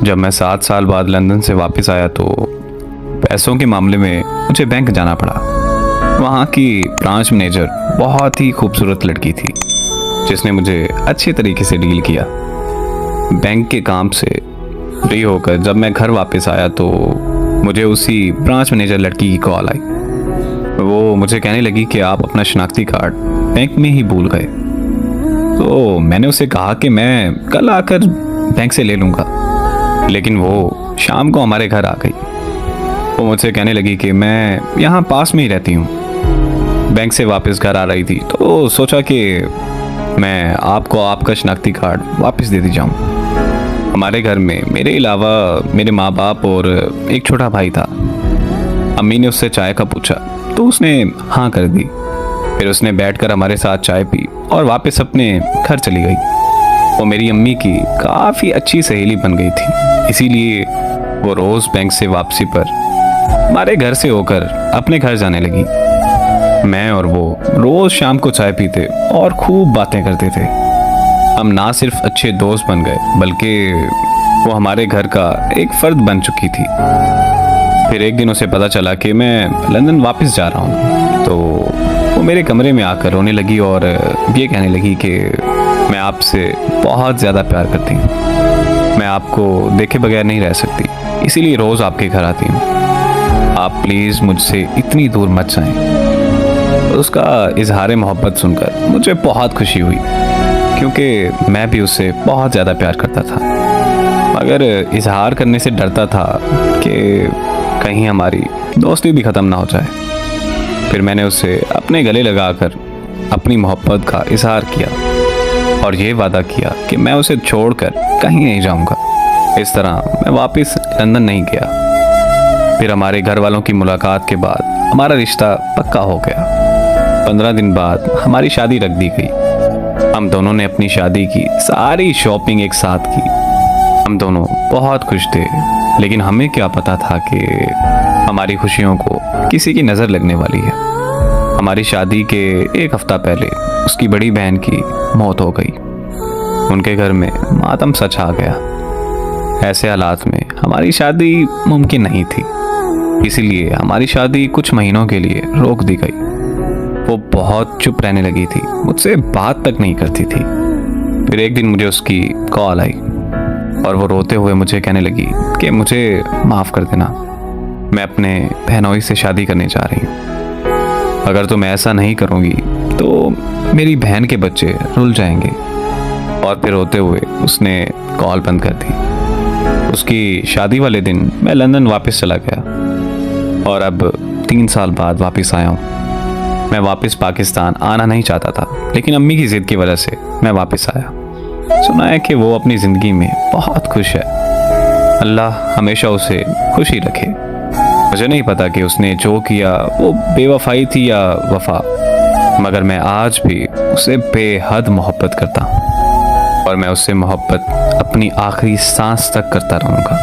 जब मैं 7 साल बाद लंदन से वापस आया तो पैसों के मामले में मुझे बैंक जाना पड़ा। वहाँ की ब्रांच मैनेजर बहुत ही खूबसूरत लड़की थी जिसने मुझे अच्छे तरीके से डील किया। बैंक के काम से फ्री होकर जब मैं घर वापस आया तो मुझे उसी ब्रांच मैनेजर लड़की की कॉल आई। वो मुझे कहने लगी कि आप अपना शनाख्ती कार्ड बैंक में ही भूल गए। तो मैंने उसे कहा कि मैं कल आकर बैंक से ले लूँगा, लेकिन वो शाम को हमारे घर आ गई। वो मुझसे कहने लगी कि मैं यहाँ पास में ही रहती हूँ, बैंक से वापस घर आ रही थी तो सोचा कि मैं आपको आपका शनाख्ती कार्ड वापस दे दी जाऊँ। हमारे घर में मेरे अलावा मेरे माँ बाप और एक छोटा भाई था। अम्मी ने उससे चाय का पूछा तो उसने हाँ कर दी। फिर उसने बैठकर हमारे साथ चाय पी और वापस अपने घर चली गई। वो मेरी अम्मी की काफ़ी अच्छी सहेली बन गई थी, इसीलिए वो रोज़ बैंक से वापसी पर हमारे घर से होकर अपने घर जाने लगी। मैं और वो रोज़ शाम को चाय पीते और खूब बातें करते थे। हम ना सिर्फ अच्छे दोस्त बन गए बल्कि वो हमारे घर का एक फ़र्द बन चुकी थी। फिर एक दिन उसे पता चला कि मैं लंदन वापस जा रहा हूँ तो वो मेरे कमरे में आकर रोने लगी और ये कहने लगी कि मैं आपसे बहुत ज़्यादा प्यार करती हूँ, मैं आपको देखे बगैर नहीं रह सकती, इसीलिए रोज़ आपके घर आती हूँ, आप प्लीज़ मुझसे इतनी दूर मत जाएं। उसका इजहार मोहब्बत सुनकर मुझे बहुत खुशी हुई क्योंकि मैं भी उससे बहुत ज़्यादा प्यार करता था, मगर इजहार करने से डरता था कि कहीं हमारी दोस्ती भी ख़त्म ना हो जाए। फिर मैंने उसे अपने गले लगाकर अपनी मोहब्बत का इजहार किया और ये वादा किया कि मैं उसे छोड़कर कहीं नहीं जाऊंगा। इस तरह मैं वापस लंदन नहीं गया। फिर हमारे घर वालों की मुलाकात के बाद हमारा रिश्ता पक्का हो गया। 15 दिन बाद हमारी शादी रख दी गई। हम दोनों ने अपनी शादी की सारी शॉपिंग एक साथ की। हम दोनों बहुत खुश थे, लेकिन हमें क्या पता था कि हमारी खुशियों को किसी की नज़र लगने वाली है। हमारी शादी के एक हफ्ता पहले उसकी बड़ी बहन की मौत हो गई। उनके घर में मातम सा छा गया। ऐसे हालात में हमारी शादी मुमकिन नहीं थी, इसीलिए हमारी शादी कुछ महीनों के लिए रोक दी गई। वो बहुत चुप रहने लगी थी, मुझसे बात तक नहीं करती थी। फिर एक दिन मुझे उसकी कॉल आई और वो रोते हुए मुझे कहने लगी कि मुझे माफ़ कर देना, मैं अपने बहनोई से शादी करने जा रही हूँ। अगर तुम ऐसा नहीं करोगी तो मेरी बहन के बच्चे रुल जाएंगे। और फिर रोते हुए उसने कॉल बंद कर दी। उसकी शादी वाले दिन मैं लंदन वापस चला गया और अब 3 साल बाद वापस आया हूँ। मैं वापस पाकिस्तान आना नहीं चाहता था, लेकिन अम्मी की ज़िद की वजह से मैं वापस आया। सुना है कि वो अपनी ज़िंदगी में बहुत खुश है। अल्लाह हमेशा उसे खुश ही रखे। मुझे नहीं पता कि उसने जो किया वो बेवफाई थी या वफा, मगर मैं आज भी उसे बेहद मोहब्बत करता हूँ और मैं उससे मोहब्बत अपनी आखिरी सांस तक करता रहूँगा।